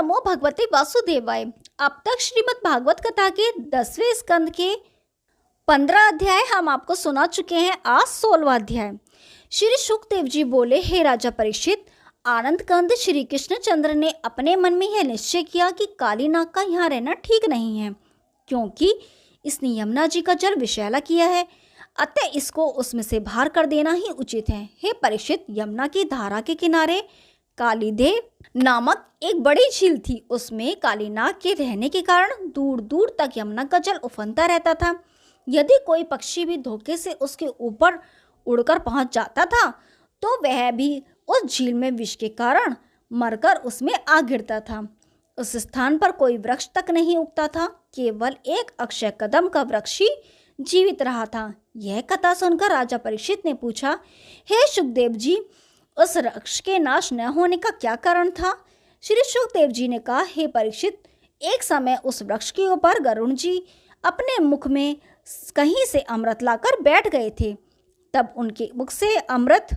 नमो भगवते वासुदेवाय। अब तक श्रीमद् भागवत कथा के 10वें स्कंद के 15 अध्याय हम आपको सुना चुके हैं। आज 16वां अध्याय। श्री सुखदेव जी बोले, हे राजा परीक्षित, आनंद कंद श्री कृष्णचंद्र ने अपने मन में यह निश्चय किया कि काली नाग का यहाँ रहना ठीक नहीं है, क्योंकि इसने यमुना जी का जल विषैला किया है, अतः इसको उसमें से बाहर कर देना ही उचित है। हे परीक्षित, यमुना की धारा के किनारे कालीदेव नामक एक बड़ी झील थी। उसमें काली नाग के रहने के कारण दूर दूर तक यमुना का जल उफनता रहता था। यदि कोई पक्षी भी धोखे से उसके ऊपर उड़कर पहुंच जाता था तो वह भी उस झील में विष के कारण मरकर उसमें आ गिरता था। उस स्थान पर कोई वृक्ष तक नहीं उगता था, केवल एक अक्षय कदम का वृक्ष ही जीवित रहा था। यह कथा सुनकर राजा परीक्षित ने पूछा, हे सुखदेव जी, उस वृक्ष के नाश न होने का क्या कारण था? श्री सुखदेव जी ने कहा, हे परीक्षित, एक समय उस वृक्ष के ऊपर गरुण जी अपने मुख में कहीं से अमृत लाकर बैठ गए थे। तब उनके मुख से अमृत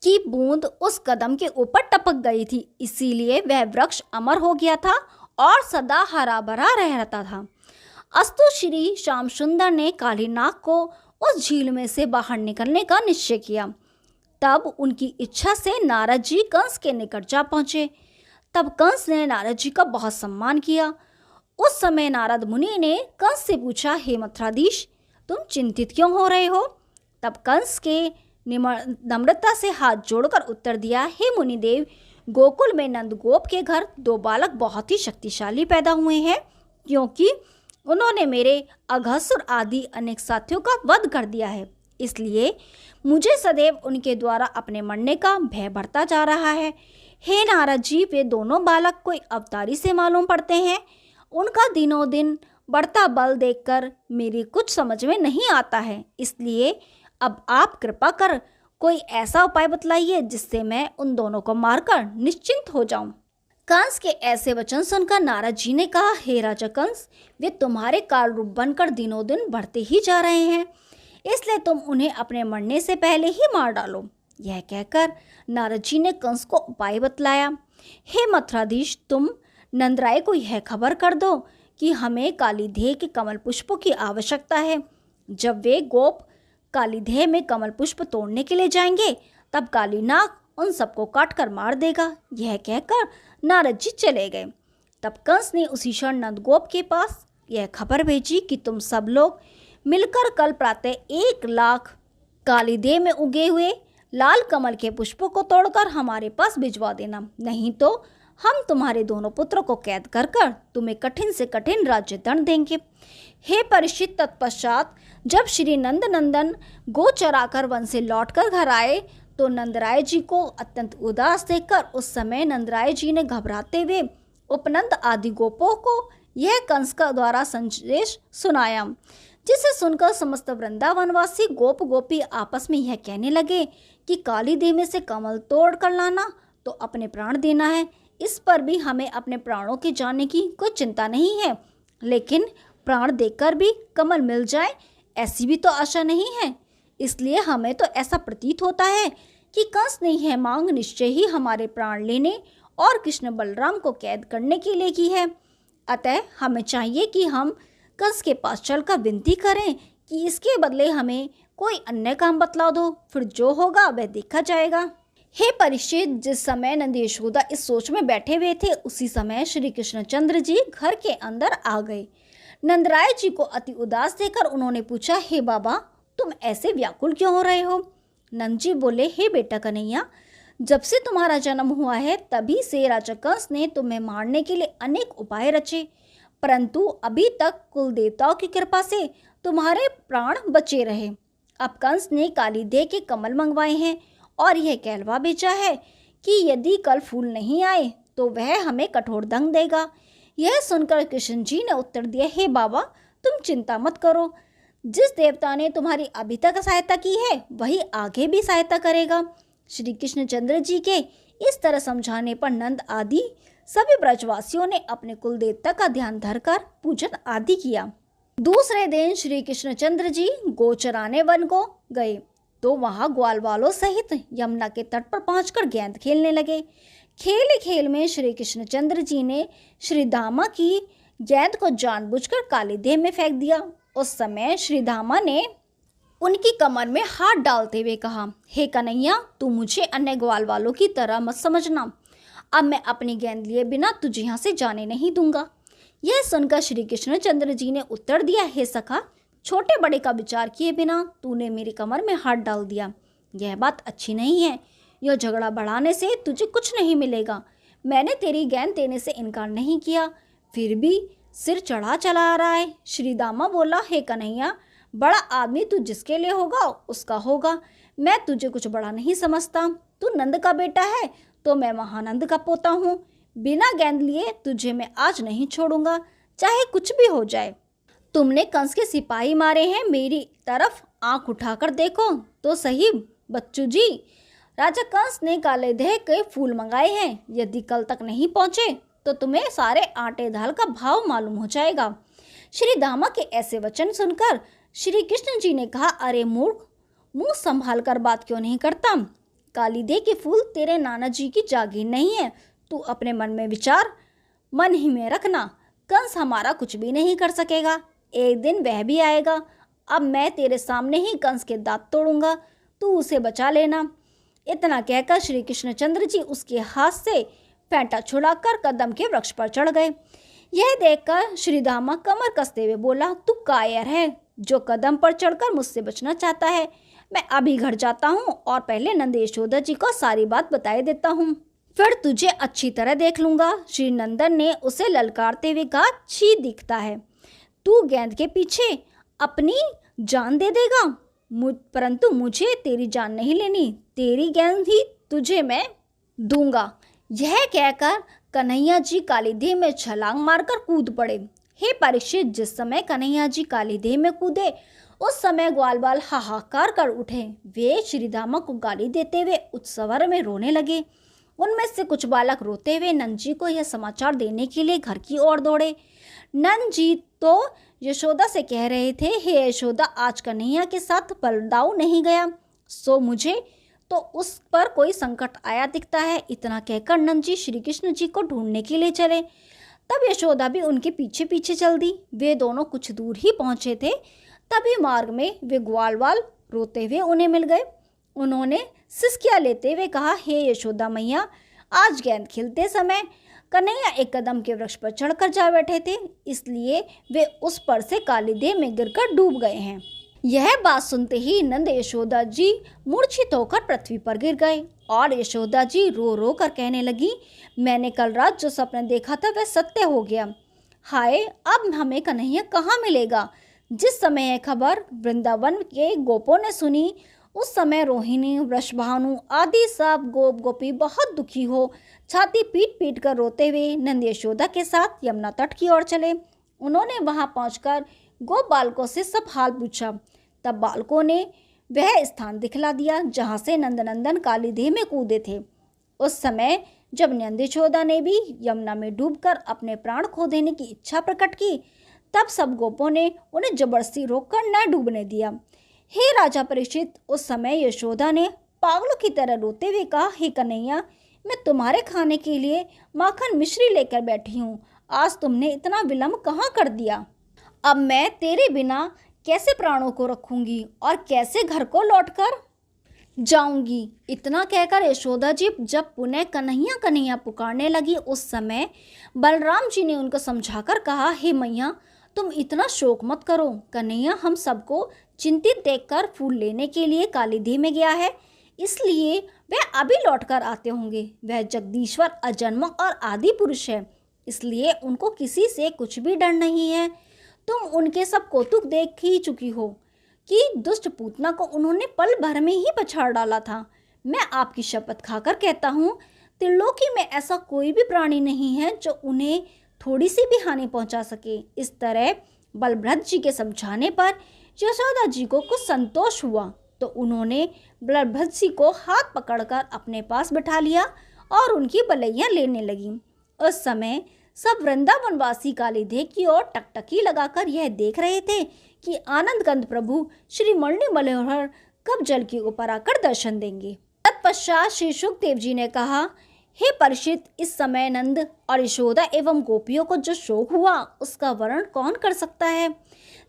की बूंद उस कदम के ऊपर टपक गई थी, इसीलिए वह वृक्ष अमर हो गया था और सदा हरा भरा रहता था। अस्तु श्री श्याम सुंदर ने काली नाग को उस झील में से बाहर निकलने का निश्चय किया। तब उनकी इच्छा से नारद जी कंस के निकट जा पहुंचे। तब कंस ने नारद जी का बहुत सम्मान किया। उस समय नारद मुनि ने कंस से पूछा, हे मथुराधीश, तुम चिंतित क्यों हो रहे हो? तब कंस के नम्रता से हाथ जोड़कर उत्तर दिया, हे मुनिदेव, गोकुल में नंदगोप के घर 2 बालक बहुत ही शक्तिशाली पैदा हुए हैं, क्योंकि उन्होंने मेरे अघासुर आदि अनेक साथियों का वध कर दिया है। इसलिए मुझे सदैव उनके द्वारा अपने मरने का भय बढ़ता जा रहा है। हे नारद जी, वे दोनों बालक कोई अवतारी से मालूम पड़ते हैं। उनका दिनों दिन बढ़ता बल देखकर मेरी कुछ समझ में नहीं आता है। इसलिए अब आप कृपा कर कोई ऐसा उपाय बतलाइए जिससे मैं उन दोनों को मारकर निश्चिंत हो जाऊं। कंस के ऐसे वचन सुनकर नारद जी ने कहा, हे राजा कंस, वे तुम्हारे काल रूप बनकर दिनों दिन बढ़ते ही जा रहे हैं, इसलिए तुम उन्हें अपने मरने से पहले ही मार डालो। यह कहकर नारद जी ने कंस को उपाय बतलाया। हे मथुराधीश, तुम नंदराय को यह खबर कर दो कि हमें कालीदेह के कमल पुष्पों की आवश्यकता है। जब वे गोप कालीदेह में कमल पुष्प तोड़ने के लिए जाएंगे, तब काली नाग उन सबको काटकर मार देगा। यह कहकर नारद जी चले गए। तब कंस ने उसी क्षण नंदगोप के पास यह खबर भेजी कि तुम सब लोग मिलकर कल प्रातः 1 लाख कालीदेह में उगे हुए लाल कमल के पुष्पों को तोड़कर हमारे पास भिजवा देना, नहीं तो हम तुम्हारे दोनों पुत्रों को कैद कर कर तुम्हें कठिन से कठिन राज्य दंड देंगे। हे परीक्षित, तत्पश्चात जब श्री नंद नंदन गो चराकर वन से लौटकर घर आए तो नंदराय जी को अत्यंत उदास देखकर उस समय नंदराय जी ने घबराते हुए उपनंद आदि गोपों को यह कंस का द्वारा संदेश सुनाया, जिसे सुनकर समस्त वृंदावनवासी गोप गोपी आपस में यह कहने लगे कि काली देह में से कमल तोड़ कर लाना तो अपने प्राण देना है। इस पर भी हमें अपने प्राणों के जाने की कोई चिंता नहीं है, लेकिन प्राण देकर भी कमल मिल जाए ऐसी भी तो आशा नहीं है। इसलिए हमें तो ऐसा प्रतीत होता है कि कंस ने यह मांग निश्चय ही हमारे प्राण लेने और कृष्ण बलराम को कैद करने के लिए की है। अतः हमें चाहिए कि हम कंस के पास चलकर विनती करें कि इसके बदले हमें कोई अन्य काम बतला दो, फिर जो होगा वह देखा जाएगा। हे परीक्षित, जिस समय नंद यशोदा इस सोच में बैठे हुए थे, उसी समय श्री कृष्णचंद्र जी घर के अंदर आ गए। नंदराय जी को अति उदास देखकर उन्होंने पूछा, हे बाबा, तुम ऐसे व्याकुल क्यों हो रहे हो? नंद जी बोले, हे बेटा कन्हैया, जब से तुम्हारा जन्म हुआ है तभी से राजा कंस ने तुम्हें मारने के लिए अनेक उपाय रचे, परंतु अभी तक कुल देवताओं की कृपा से तुम्हारे प्राण बचे रहे। अब कंस ने कालीदेह के कमल मंगवाए हैं और यह कहलवा भेजा है कि यदि कल फूल नहीं आए तो वह हमें कठोर दंड देगा। यह सुनकर कृष्ण जी ने उत्तर दिया, हे बाबा, तुम चिंता मत करो। जिस देवता ने तुम्हारी अभी तक सहायता की है वही आगे भी सहायता करेगा। श्री कृष्णचंद्र जी के इस तरह समझाने पर नंद आदि सभी ब्रजवासियों ने अपने कुल देवता का ध्यान धरकर पूजन आदि किया। दूसरे दिन श्री कृष्णचंद्र जी गोचराने वन को गए तो वहां ग्वाल वालों सहित यमुना के तट पर पहुंचकर गेंद खेलने लगे। खेल खेल में श्री कृष्णचंद्र जी ने श्री धामा की गेंद को जानबूझकर कालीदेह में फेंक दिया। उस समय श्री धामा ने उनकी कमर में हाथ डालते हुए कहा, हे कन्हैया, तू मुझे अन्य ग्वाल वालों की तरह मत समझना। अब मैं अपनी गेंद लिए बिना तुझे यहाँ से जाने नहीं दूंगा। यह सुनकर श्री कृष्णचंद्र जी ने उत्तर दिया, हे सखा, छोटे बड़े का विचार किए बिना तूने मेरी कमर में हाथ डाल दिया। यह बात अच्छी नहीं है। यह झगड़ा बढ़ाने से तुझे कुछ नहीं मिलेगा। मैंने तेरी गेंद देने से इनकार नहीं किया, फिर भी सिर चढ़ा चला आ रहा है। श्री दामा बोला, हे कन्हैया, बड़ा आदमी तू जिसके लिए होगा उसका होगा। मैं तुझे कुछ बड़ा नहीं समझता। तू नंद का बेटा है तो मैं महानंद का पोता हूँ। बिना गेंद लिए तुझे मैं आज नहीं छोड़ूंगा, चाहे कुछ भी हो जाए। तुमने कंस के सिपाही मारे हैं, मेरी तरफ आंख उठाकर देखो तो सही बच्चू जी। राजा कंस ने कालीदेह के फूल मंगाए हैं। यदि कल तक नहीं पहुंचे तो तुम्हें सारे आटे दाल का भाव मालूम हो जाएगा। श्री दामा के ऐसे वचन सुनकर श्री कृष्ण जी ने कहा, अरे मूर्ख, मुंह संभाल कर बात क्यों नहीं करता? कालीदेह के फूल तेरे नाना जी की जागीर नहीं है। तू अपने मन में विचार मन ही में रखना। कंस हमारा कुछ भी नहीं कर सकेगा। एक दिन वह भी आएगा। अब मैं तेरे सामने ही कंस के दांत तोड़ूंगा, तू उसे बचा लेना। इतना कहकर श्री कृष्णचंद्र जी उसके हाथ से फेंटा छुड़ाकर कदम के वृक्ष पर चढ़ गए। यह देखकर श्री दामा कमर कसते हुए बोला, तू कायर है जो कदम पर चढ़कर मुझसे बचना चाहता है। मैं अभी घर जाता हूँ और पहले नंद यशोदा जी को सारी बात बताए देता हूँ, फिर तुझे अच्छी तरह देख लूंगा। श्री नंदन ने उसे ललकारते हुए कहा, छी दिखता है, तू गेंद के पीछे अपनी जान दे देगा, परंतु मुझे तेरी जान नहीं लेनी। तेरी गेंद ही तुझे मैं दूंगा। यह कहकर कन्हैया जी कालीदेह में छलांग मारकर कूद पड़े। हे परीक्षित, जिस समय कन्हैया जी कालीदेह में कूदे उस समय ग्वालवाल हाहाकार कर उठे। वे श्रीदामा को गाली देते हुए उच्च स्वर में रोने लगे। उनमें से कुछ बालक रोते हुए नंद जी को यह समाचार देने के लिए घर की ओर दौड़े। नंद जी तो यशोदा से कह रहे थे, हे यशोदा, आज कन्हैया के साथ बलदाऊ नहीं गया सो मुझे तो उस पर कोई संकट आया दिखता है। इतना कहकर नंद जी श्री कृष्ण जी को ढूंढने के लिए चले। तब यशोदा भी उनके पीछे पीछे चल दी। वे दोनों कुछ दूर ही पहुंचे थे, तभी मार्ग में वे ग्वालवाल रोते हुए उन्हें मिल गए। उन्होंने सिसकियां लेते हुए कहा, हे यशोदा मैया, आज गेंद खेलते समय कन्हैया एक कदम के वृक्ष पर चढ़कर जा बैठे थे, इसलिए वे उस पर से कालीदेह में गिरकर डूब गए हैं। यह बात सुनते ही नंद यशोदा जी मूर्छित होकर पृथ्वी पर गिर गए और यशोदा जी रो रो कर कहने लगी, मैंने कल रात जो सपना देखा था वह सत्य हो गया। हाय, अब हमें कन्हैया कहाँ मिलेगा? जिस समय यह खबर वृंदावन के गोपों ने सुनी उस समय रोहिणी, वृषभानु आदि सब गोप गोपी बहुत दुखी हो छाती पीट पीट कर रोते हुए नंद यशोदा के साथ यमुना तट की ओर चले। उन्होंने वहां पहुंचकर गोप बालकों से सब हाल पूछा। तब बालकों ने वह स्थान दिखला दिया जहां से नंदनंदन कालीदेह में कूदे थे। उस समय जब नंद यशोदा ने भी यमुना में डूबकर अपने प्राण खो देने की इच्छा प्रकट की, तब सब गोपों ने उन्हें जबरदस्ती रोककर न डूबने दिया। हे राजा परीक्षित, उस समय यशोदा ने पागलों की तरह रोते हुए कहा, हे कन्हैया, मैं तुम्हारे खाने के लिए माखन मिश्री लेकर बैठी हूँ। आज तुमने इतना विलंब कहाँ कर दिया? अब मैं तेरे बिना कैसे प्राणों को रखूंगी और कैसे घर को लौटकर जाऊंगी? इतना कहकर यशोदा जी जब पुनः कन्हैया कन्हैया पुकारने लगी, उस समय बलराम जी ने उनको समझाकर कहा, हे मैया, तुम इतना शोक मत करो। कन्हैया हम सबको चिंतित देखकर फूल लेने के लिए कालीदेह में गया है, इसलिए वह अभी लौटकर आते होंगे। वह जगदीश्वर अजन्म और आदि पुरुष है, इसलिए उनको किसी से कुछ भी डर नहीं है। तुम उनके सब कौतुक देख ही चुकी हो कि दुष्ट पूतना को उन्होंने पल भर में ही पछाड़ डाला था। मैं आपकी शपथ खाकर कहता हूँ, त्रिलोकी में ऐसा कोई भी प्राणी नहीं है जो उन्हें थोड़ी सी भी हानि पहुंचा सके। इस तरह बलभद्र जी के समझाने पर यशोदा जी को कुछ संतोष हुआ तो उन्होंने बलभद्र जी को हाथ पकड़कर अपने पास बिठा लिया और उनकी बलैया लेने लगी। उस समय सब वृंदावनवासी कालीदेह की ओर टकटकी लगाकर यह देख रहे थे कि आनंद कंद प्रभु श्री मणि मनोहर कब जल के ऊपर आकर दर्शन देंगे। तत्पश्चात श्री सुखदेव जी ने कहा, हे परीक्षित, इस समय नंद और यशोदा एवं गोपियों को जो शोक हुआ उसका वर्णन कौन कर सकता है।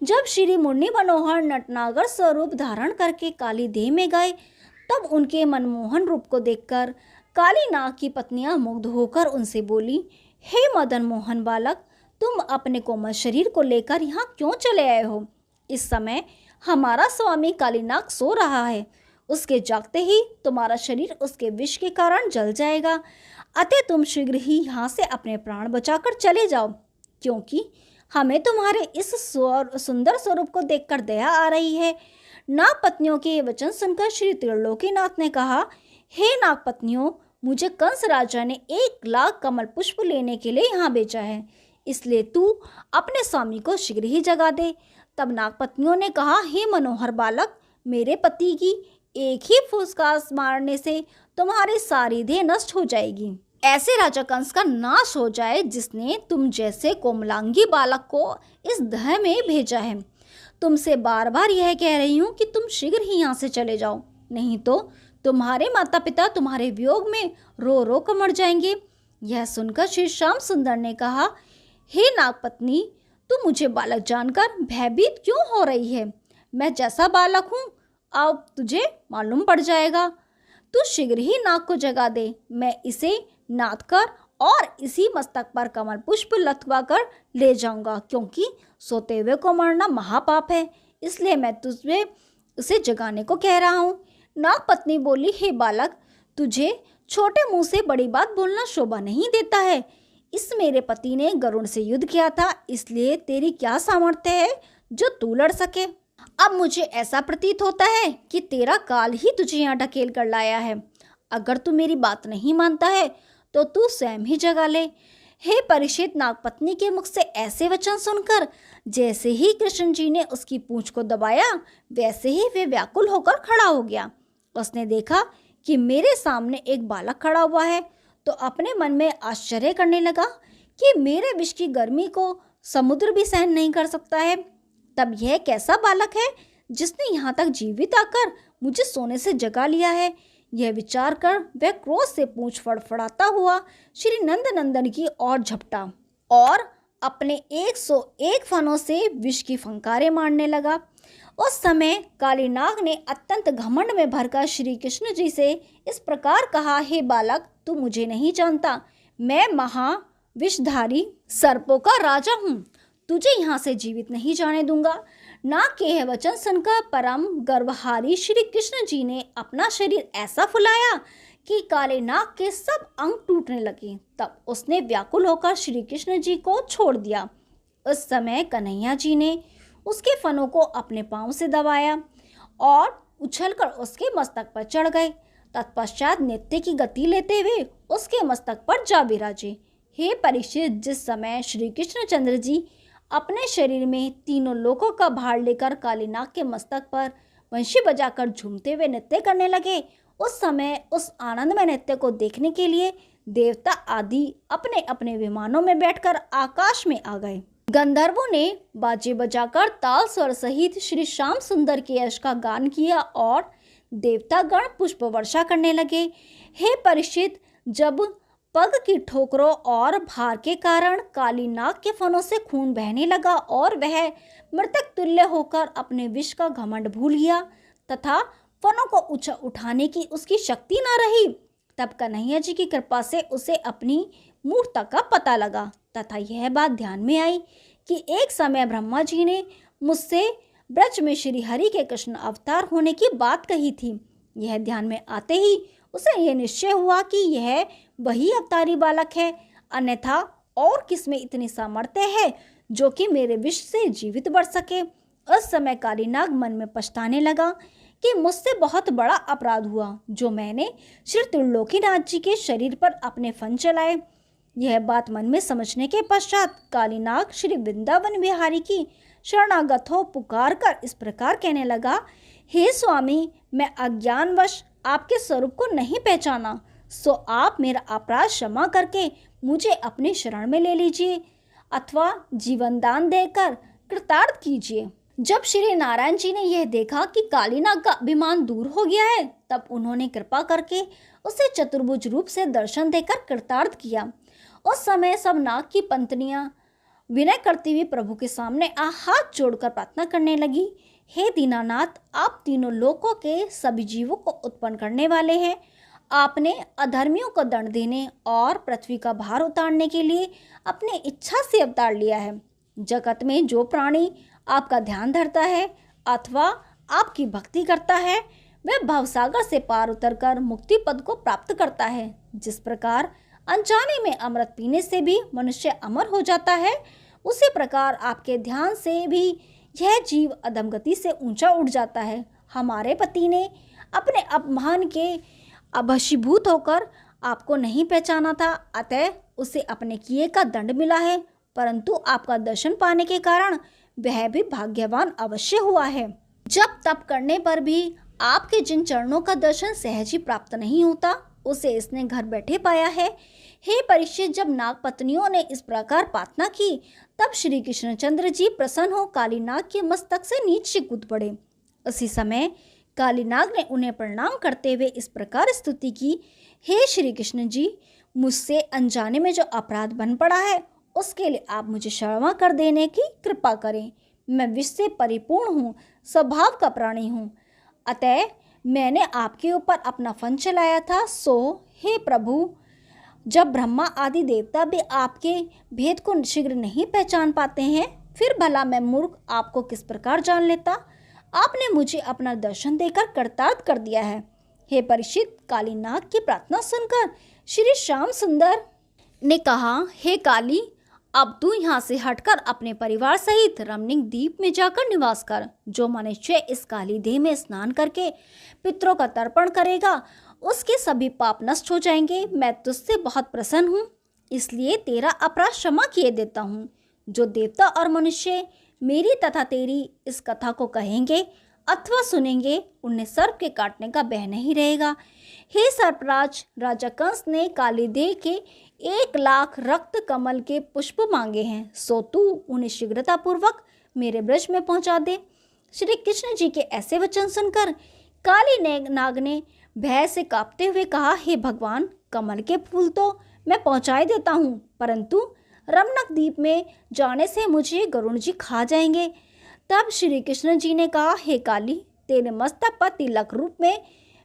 जब श्री मुरली मनोहर नटनागर स्वरूप धारण करके काली देह में गए, तब उनके मनमोहन रूप को देखकर काली नाग की पत्नियां मुग्ध होकर उनसे बोली, हे मदन मोहन बालक, तुम अपने कोमल शरीर को लेकर यहाँ क्यों चले आए हो। इस समय हमारा स्वामी कालीनाग सो रहा है, उसके जागते ही तुम्हारा शरीर उसके विष के कारण जल जाएगा। अतः तुम शीघ्र ही यहाँ से अपने प्राण बचाकर चले जाओ, क्योंकि हमें तुम्हारे इस सुंदर स्वरूप को देखकर दया आ रही है। नाग पत्नियों के ये वचन सुनकर श्री त्रिलोकीनाथ ने कहा, हे नाग पत्नियों, मुझे कंस राजा ने 1,00,000 कमल पुष्प लेने के लिए यहाँ भेजा है, इसलिए तू अपने स्वामी को शीघ्र ही जगा दे। तब नाग पत्नियों ने कहा, हे मनोहर बालक, मेरे पति की एक ही फुसकार मारने से तुम्हारी सारी देह नष्ट हो जाएगी। ऐसे राजा कंस का नाश हो जाए जिसने तुम जैसे कोमलांगी बालक को इस दह में भेजा है। तुमसे बार बार यह कह रही हूँ कि तुम शीघ्र ही यहाँ से चले जाओ, नहीं तो तुम्हारे माता पिता तुम्हारे वियोग में रो रो कर मर जाएंगे। यह सुनकर श्री श्याम सुंदर ने कहा, हे नागपत्नी, तू मुझे बालक जानकर भयभीत क्यों हो रही है। मैं जैसा बालक हूँ अब तुझे मालूम पड़ जाएगा। तू शीघ्र ही नाग को जगा दे, मैं इसे नाद कर और इसी मस्तक पर कमल पुष्प लटका कर ले जाऊंगा, क्योंकि सोते हुए को मरना महापाप है, इसलिए मैं तुझे उसे जगाने को कह रहा हूँ। नाग पत्नी बोली, हे बालक, तुझे छोटे मुंह से बड़ी बात बोलना शोभा नहीं देता है। इस मेरे पति ने गरुड़ से युद्ध किया था, इसलिए तेरी क्या सामर्थ्य है जो तू लड़ सके। अब मुझे ऐसा प्रतीत होता है कि तेरा काल ही तुझे यहाँ ढकेल कर लाया है। अगर तू मेरी बात नहीं मानता है तो तू स्वयं ही जगा ले। हे परीक्षित, नागपत्नी के मुख से ऐसे वचन सुनकर जैसे ही कृष्ण जी ने उसकी पूंछ को दबाया, वैसे ही वे व्याकुल होकर खड़ा हो गया। उसने देखा कि मेरे सामने एक बालक खड़ा हुआ है, तो अपने मन में आश्चर्य करने लगा कि मेरे विष की गर्मी को समुद्र भी सहन नहीं कर सकता है। तब यह कैसा बालक है जिसने यहाँ तक जीवित आकर मुझे सोने से जगा लिया है। यह विचार कर वह क्रोध से पूंछ फड़फड़ाता हुआ श्री नंदनंदन की ओर झपटा और अपने 101 फनों से विष की फंकारें मारने लगा। उस समय कालीनाग ने अत्यंत घमंड में भरकर श्री कृष्ण जी से इस प्रकार कहा, हे बालक, तू मुझे नहीं जानता, मैं महाविषधारी सर्पों का राजा हूँ, तुझे यहाँ से जीवित नहीं जाने दूंगा। नाग के यह वचन सुनकर परम गर्वहारी श्री कृष्ण जी ने अपना शरीर ऐसा फुलाया कि काले नाग के सब अंग टूटने लगे। तब उसने व्याकुल होकर श्री कृष्ण जी को छोड़ दिया। उस समय कन्हैया जी ने उसके फनों को अपने पांव से दबाया और उछलकर उसके मस्तक पर चढ़ गए। तत्पश्चात नृत्य की गति लेते हुए उसके मस्तक पर जा विराजे। हे परीक्षित, जिस समय श्री कृष्णचंद्र जी अपने शरीर में तीनों लोकों का भार लेकर कालीनाग के मस्तक पर वंशी बजाकर झूमते हुए नृत्य करने लगे, उस समय उस आनंदमय नृत्य को देखने के लिए देवता आदि अपने अपने विमानों में बैठकर आकाश में आ गए। गंधर्वों ने बाजे बजाकर ताल स्वर सहित श्री श्याम सुंदर के यश का गान किया और देवतागण पुष्प वर्षा करने लगे। हे परीक्षित, जब पग की ठोकरों और भार के कारण कालीनाग के फनों से खून बहने लगा और वह मृतक तुल्य होकर अपने विष का घमंड भूल गया तथा फनों को उठाने की उसकी शक्ति न रही, तब कन्हैया जी की कृपा से उसे अपनी मूर्खता का पता लगा तथा यह बात ध्यान में आई कि एक समय ब्रह्मा जी ने मुझसे ब्रज में श्री हरि के कृष्ण अवतार होने की बात कही थी। यह ध्यान में आते ही उसे यह निश्चय हुआ कि यह वही अवतारी बालक है, अन्यथा और किसमें इतनी सामर्थ्य है जो कि मेरे विष से जीवित बढ़ सके। उस समय कालीनाग मन में पछताने लगा कि मुझसे बहुत बड़ा अपराध हुआ जो मैंने श्री त्रिलोकीनाथ जी के शरीर पर अपने फन चलाए। यह बात मन में समझने के पश्चात कालीनाग श्री वृंदावन बिहारी की शरणागत हो पुकार कर इस प्रकार कहने लगा, हे स्वामी, मैं अज्ञानवश आपके स्वरूप को नहीं पहचाना, सो आप मेरा अपराध क्षमा करके मुझे अपने शरण में ले लीजिए अथवा जीवन दान देकर कृतार्थ कीजिए। जब श्री नारायण जी ने यह देखा कि कालीनाग का अभिमान दूर हो गया है, तब उन्होंने कृपा करके उसे चतुर्भुज रूप से दर्शन देकर कृतार्थ किया। उस समय सब नाग की पंत्नियां विनय करती हुई प्रभु के सामने हाथ जोड़कर प्रार्थना करने लगी। हे दीनानाथ, आप तीनों लोकों के सभी जीवों को उत्पन्न करने वाले हैं। आपने अधर्मियों को दंड देने और पृथ्वी का भार उतारने के लिए अपनी इच्छा से अवतार लिया है। जगत में जो प्राणी आपका ध्यान धरता है अथवा आपकी भक्ति करता है, वह भवसागर से पार उतरकर मुक्ति पद को प्राप्त करता है। जिस प्रकार अनजाने में अमृत पीने से भी मनुष्य अमर हो जाता है, उसी प्रकार आपके ध्यान से भी यह जीव अधमगति से ऊंचा उठ जाता है। हमारे पति ने अपने अपमान के वशीभूत होकर आपको नहीं पहचाना था, अतः उसे अपने किए का दंड मिला है, परंतु आपका दर्शन पाने के कारण वह भी भाग्यवान अवश्य हुआ है। जब तप करने पर भी आपके जिन चरणों का दर्शन सहज ही प्राप्त नहीं होता, उसे इसने घर बैठे पाया है। हे परीक्षित, जब नाग पत्नियों ने इस प्रकार प्रार्थना की, तब श्री कृष्णचंद्र जी प्रसन्न हो कालीनाग के मस्तक से नीचे कूद पड़े। उसी समय कालीनाग ने उन्हें प्रणाम करते हुए इस प्रकार स्तुति की, हे श्री कृष्ण जी, मुझसे अनजाने में जो अपराध बन पड़ा है, उसके लिए आप मुझे क्षमा कर देने की कृपा करें। मैं विष से परिपूर्ण हूँ, स्वभाव का प्राणी हूँ, अतः मैंने आपके ऊपर अपना फन चलाया था। सो हे प्रभु, जब ब्रह्मा आदि देवता भी आपके भेद को शीघ्र नहीं पहचान पाते हैं, फिर भला मैं मूर्ख आपको किस प्रकार जान लेता। आपने मुझे अपना दर्शन देकर कृतार्थ कर दिया है। हे परीक्षित, कालीनाग की प्रार्थना सुनकर श्री श्याम सुंदर ने कहा, हे काली, अब तू यहाँ से हटकर अपने परिवार सहित रमणीक द्वीप में जाकर निवास कर। जो मनुष्य इस काली देह में स्नान करके पितरों का तर्पण करेगा, उसके सभी पाप नष्ट हो जाएंगे। मैं तुझसे बहुत प्रसन्न हूँ, इसलिए तेरा अपराध क्षमा किए देता हूँ। जो देवता और मनुष्य मेरी तथा तेरी इस कथा को कहेंगे अथवा सुनेंगे, उन्हें सर्प के काटने का भय नहीं रहेगा। हे सर्पराज, राजा कंस ने काली देह के 1,00,000 रक्त कमल के पुष्प मांगे हैं, सो तू उन्हें शीघ्रतापूर्वक मेरे ब्रज में पहुंचा दे। श्री कृष्ण जी के ऐसे वचन सुनकर काली नाग ने भय से कांपते हुए कहा, हे भगवान, कमल के फूल तो मैं पहुंचाई देता हूँ, परंतु रमणक द्वीप में जाने से मुझे गरुण जी खा जाएंगे। तब श्री कृष्ण जी ने कहा, हे काली, तेरे मस्तक पर तिलक रूप में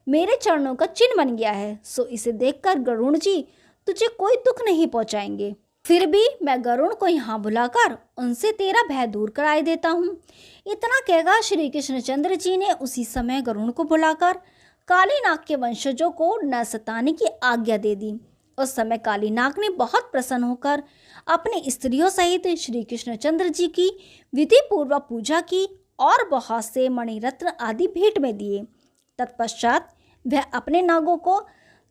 मेरे चरणों का चिन्ह बन गया है, सो इसे देखकर गरुण जी तुझे कोई दुख नहीं पहुंचाएंगे। फिर भी मैं गरुण को यहाँ बुलाकर उनसे तेरा भय दूर कराए देता हूँ। इतना कहकर श्री कृष्णचंद्र जी ने उसी समय गरुण को बुलाकर कालीनाग के वंशजों को न सताने की आज्ञा दे दी। उस समय कालीनाग ने बहुत प्रसन्न होकर अपनी स्त्रियों सहित श्री कृष्णचंद्र जी की विधि पूर्वक पूजा की और बहुत से मणिरत्न आदि भेंट में दिए। तत्पश्चात वह अपने नागों को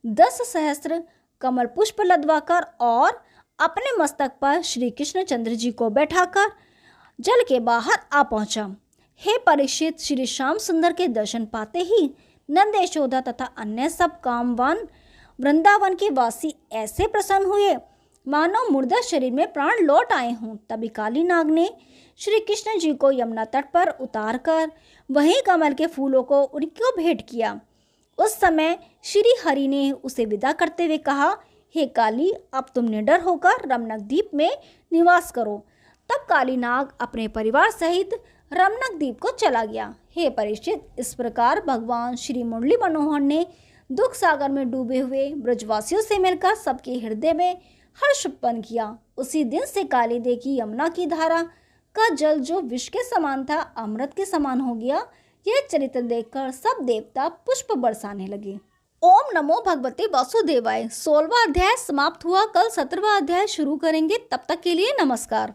10 सहस्त्र कमल पुष्प लदवाकर और अपने मस्तक पर श्री कृष्णचंद्र जी को बैठाकर जल के बाहर आ पहुंचा। हे परीक्षित, श्री श्याम सुंदर के दर्शन पाते ही नंद, यशोदा तथा अन्य सब कामवान वृंदावन के वासी ऐसे प्रसन्न हुए मानो मुर्दा शरीर में प्राण लौट आए हों। तभी कालीनाग ने श्री कृष्ण जी को यमुना तट पर उतारकर वहीं कमल के फूलों को उनको भेंट किया। उस समय श्री हरि ने उसे विदा करते हुए कहा, हे काली, अब तुम निडर होकर रमणक द्वीप में निवास करो। तब कालीनाग अपने परिवार सहित रमणक द्वीप को चला गया। हे परीक्षित, इस प्रकार भगवान श्री मुरली मनोहर ने दुख सागर में डूबे हुए ब्रजवासियों से मिलकर सबके हृदय में हर्ष उत्पन्न किया। उसी दिन से काली देह की यमुना की धारा का जल जो विष के समान था, अमृत के समान हो गया। यह चरित्र देखकर सब देवता पुष्प बरसाने लगे। ओम नमो भगवते वासुदेवाय। 16वां अध्याय समाप्त हुआ। कल 17वां अध्याय शुरू करेंगे। तब तक के लिए नमस्कार।